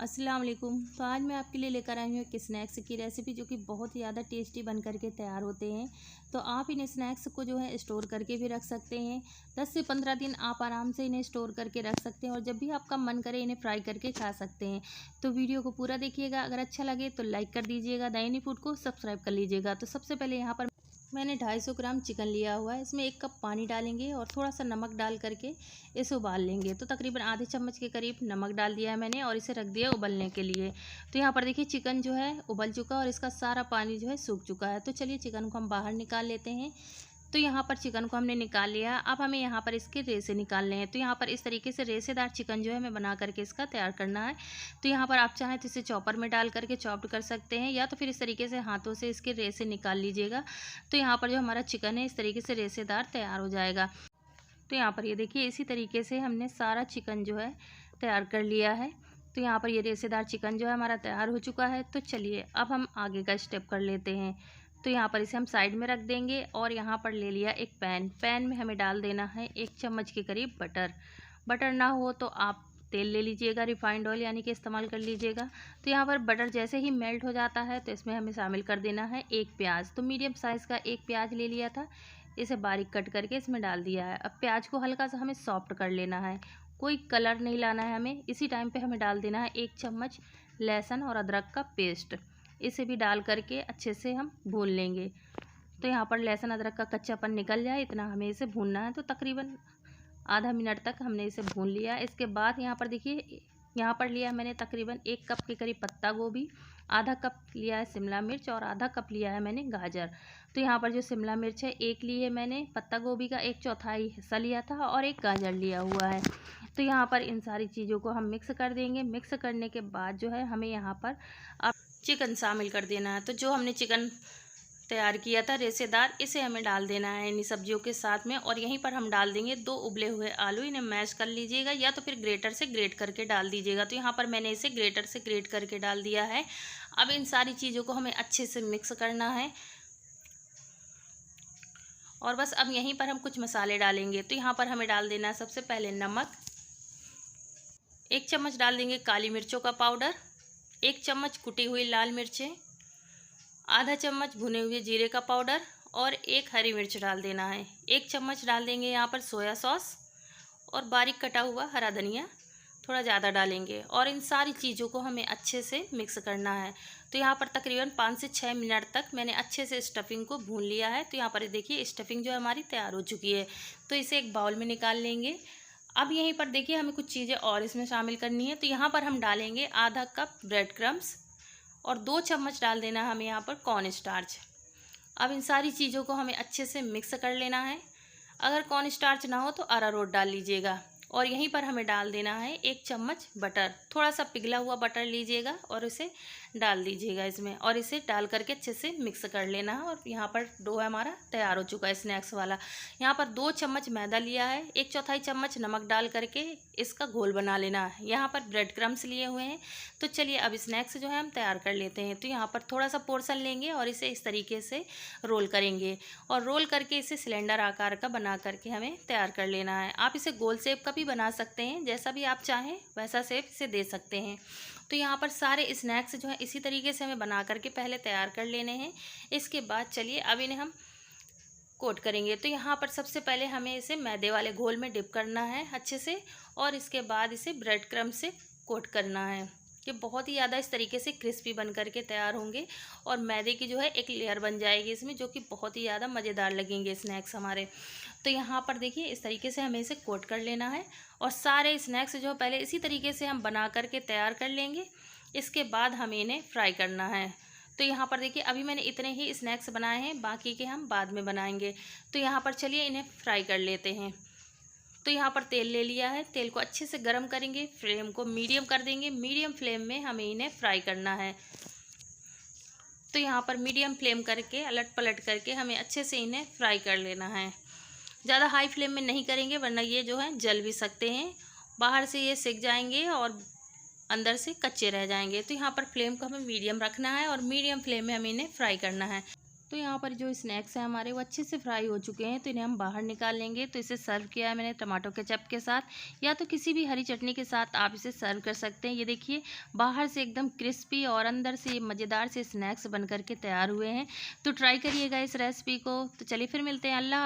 अस्सलाम वालेकुम। तो आज मैं आपके लिए लेकर आई हूँ एक स्नैक्स की रेसिपी जो कि बहुत ही ज़्यादा टेस्टी बन करके तैयार होते हैं। तो आप इन स्नैक्स को जो है स्टोर करके भी रख सकते हैं। 10 से 15 दिन आप आराम से इन्हें स्टोर करके रख सकते हैं और जब भी आपका मन करे इन्हें फ्राई करके खा सकते हैं। तो वीडियो को पूरा देखिएगा। अगर अच्छा लगे तो लाइक कर दीजिएगा। द एनी फूड को सब्सक्राइब कर लीजिएगा। तो सबसे पहले यहाँ पर मैंने 250 ग्राम चिकन लिया हुआ है। इसमें 1 कप पानी डालेंगे और थोड़ा सा नमक डाल करके इसे उबाल लेंगे। तो तकरीबन आधे चम्मच के करीब नमक डाल दिया है मैंने और इसे रख दिया उबलने के लिए। तो यहाँ पर देखिए चिकन जो है उबल चुका और इसका सारा पानी जो है सूख चुका है। तो चलिए चिकन को हम बाहर निकाल लेते हैं। तो यहाँ पर चिकन को हमने निकाल लिया। अब हमें यहाँ पर इसके रेसे निकालने हैं। तो यहाँ पर इस तरीके से रेसेदार चिकन जो है हमें बना करके इसका तैयार करना है। तो यहाँ पर आप चाहें तो इसे चॉपर में डाल करके चॉप्ड कर सकते हैं या तो फिर इस तरीके से हाथों से इसके रेसे निकाल लीजिएगा। तो यहाँ पर जो हमारा चिकन है इस तरीके से रेसेदार तैयार हो जाएगा। तो यहाँ पर ये देखिए इसी तरीके से हमने सारा चिकन जो है तैयार कर लिया है। तो यहाँ पर ये रेसेदार चिकन जो है हमारा तैयार हो चुका है। तो चलिए अब हम आगे का स्टेप कर लेते हैं। तो यहाँ पर इसे हम साइड में रख देंगे और यहाँ पर ले लिया एक पैन में हमें डाल देना है 1 चम्मच के करीब बटर ना हो तो आप तेल ले लीजिएगा, रिफाइंड ऑयल यानी कि इस्तेमाल कर लीजिएगा। तो यहाँ पर बटर जैसे ही मेल्ट हो जाता है तो इसमें हमें शामिल कर देना है 1 प्याज। तो मीडियम साइज़ का 1 प्याज ले लिया था, इसे बारीक कट करके इसमें डाल दिया है। अब प्याज को हल्का सा हमें सॉफ्ट कर लेना है, कोई कलर नहीं लाना है हमें। इसी टाइम पे हमें डाल देना है 1 चम्मच लहसुन और अदरक का पेस्ट। इसे भी डाल करके अच्छे से हम भून लेंगे। तो यहाँ पर लहसुन अदरक का कच्चापन निकल जाए इतना हमें इसे भूनना है। तो तकरीबन आधा मिनट तक हमने इसे भून लिया। इसके बाद यहाँ पर देखिए यहाँ पर लिया मैंने तकरीबन 1 कप के करीब पत्ता गोभी, आधा कप लिया है शिमला मिर्च और आधा कप लिया है मैंने गाजर। तो यहाँ पर जो शिमला मिर्च है 1 ली है मैंने, पत्ता गोभी का 1/4 हिस्सा लिया था और 1 गाजर लिया हुआ है। तो यहाँ पर इन सारी चीज़ों को हम मिक्स कर देंगे। मिक्स करने के बाद जो है हमें यहाँ पर अब चिकन शामिल कर देना है। तो जो हमने चिकन तैयार किया था रेसेदार, इसे हमें डाल देना है इन्हीं सब्जियों के साथ में और यहीं पर हम डाल देंगे 2 उबले हुए आलू। इन्हें मैश कर लीजिएगा या तो फिर ग्रेटर से ग्रेट करके डाल दीजिएगा। तो यहाँ पर मैंने इसे ग्रेटर से ग्रेट करके डाल दिया है। अब इन सारी चीज़ों को हमें अच्छे से मिक्स करना है और बस अब यहीं पर हम कुछ मसाले डालेंगे। तो यहाँ पर हमें डाल देना है सबसे पहले नमक, 1 चम्मच डाल देंगे काली मिर्चों का पाउडर, 1 चम्मच कुटी हुई लाल मिर्चें, आधा चम्मच भुने हुए जीरे का पाउडर और 1 हरी मिर्च डाल देना है। 1 चम्मच डाल देंगे यहाँ पर सोया सॉस और बारीक कटा हुआ हरा धनिया थोड़ा ज़्यादा डालेंगे और इन सारी चीज़ों को हमें अच्छे से मिक्स करना है। तो यहाँ पर तकरीबन 5 से 6 मिनट तक मैंने अच्छे से स्टफिंग को भून लिया है। तो यहाँ पर देखिए स्टफिंग जो है हमारी तैयार हो चुकी है। तो इसे एक बाउल में निकाल लेंगे। अब यहीं पर देखिए हमें कुछ चीज़ें और इसमें शामिल करनी है। तो यहाँ पर हम डालेंगे आधा कप ब्रेड क्रम्स और 2 चम्मच डाल देना हमें यहाँ पर कॉर्न स्टार्च। अब इन सारी चीज़ों को हमें अच्छे से मिक्स कर लेना है। अगर कॉर्न स्टार्च ना हो तो अरारोट डाल लीजिएगा और यहीं पर हमें डाल देना है 1 चम्मच बटर। थोड़ा सा पिघला हुआ बटर लीजिएगा और इसे डाल दीजिएगा इसमें और इसे डाल करके अच्छे से मिक्स कर लेना है। और यहाँ पर डो हमारा तैयार हो चुका है स्नैक्स वाला। यहाँ पर 2 चम्मच मैदा लिया है, 1/4 चम्मच नमक डाल करके इसका घोल बना लेना है। यहाँ पर ब्रेड क्रम्स लिए हुए हैं। तो चलिए अब स्नैक्स जो है हम तैयार कर लेते हैं। तो यहाँ पर थोड़ा सा पोर्शन लेंगे और इसे इस तरीके से रोल करेंगे और रोल करके इसे सिलेंडर आकार का बना करके हमें तैयार कर लेना है। आप इसे गोल शेप का भी बना सकते हैं, जैसा भी आप चाहें वैसा शेप इसे दे सकते हैं। तो यहाँ पर सारे स्नैक्स जो है इसी तरीके से हमें बना करके पहले तैयार कर लेने हैं। इसके बाद चलिए अब इन्हें हम कोट करेंगे। तो यहाँ पर सबसे पहले हमें इसे मैदे वाले घोल में डिप करना है अच्छे से और इसके बाद इसे ब्रेड क्रम्ब से कोट करना है। ये बहुत ही ज़्यादा इस तरीके से क्रिस्पी बन करके तैयार होंगे और मैदे की जो है एक लेयर बन जाएगी इसमें, जो कि बहुत ही ज़्यादा मज़ेदार लगेंगे स्नैक्स हमारे। तो यहाँ पर देखिए इस तरीके से हमें इसे कोट कर लेना है और सारे स्नैक्स जो पहले इसी तरीके से हम बना करके तैयार कर लेंगे। इसके बाद हमें इन्हें फ्राई करना है। तो यहाँ पर देखिए अभी मैंने इतने ही स्नैक्स बनाए हैं, बाकी के हम बाद में बनाएंगे। तो यहाँ पर चलिए इन्हें फ्राई कर लेते हैं। तो यहाँ पर तेल ले लिया है, तेल को अच्छे से गर्म करेंगे, फ्लेम को मीडियम कर देंगे। मीडियम फ्लेम में हमें इन्हें फ्राई करना है। तो यहाँ पर मीडियम फ्लेम करके अलट पलट करके हमें अच्छे से इन्हें फ्राई कर लेना है। ज़्यादा हाई फ्लेम में नहीं करेंगे वरना ये जो है जल भी सकते हैं, बाहर से ये सिक जाएंगे और अंदर से कच्चे रह जाएंगे। तो यहाँ पर फ्लेम को हमें मीडियम रखना है और मीडियम फ्लेम में हमें इन्हें फ्राई करना है। तो यहाँ पर जो स्नैक्स हैं हमारे वो अच्छे से फ्राई हो चुके हैं, तो इन्हें हम बाहर निकाल लेंगे। तो इसे सर्व किया है मैंने टमाटो केचप के साथ, या तो किसी भी हरी चटनी के साथ आप इसे सर्व कर सकते हैं। ये देखिए बाहर से एकदम क्रिस्पी और अंदर से मज़ेदार से स्नैक्स बन करके तैयार हुए हैं। तो ट्राई करिएगा इस रेसिपी को। तो चलिए फिर मिलते हैं। अल्लाह।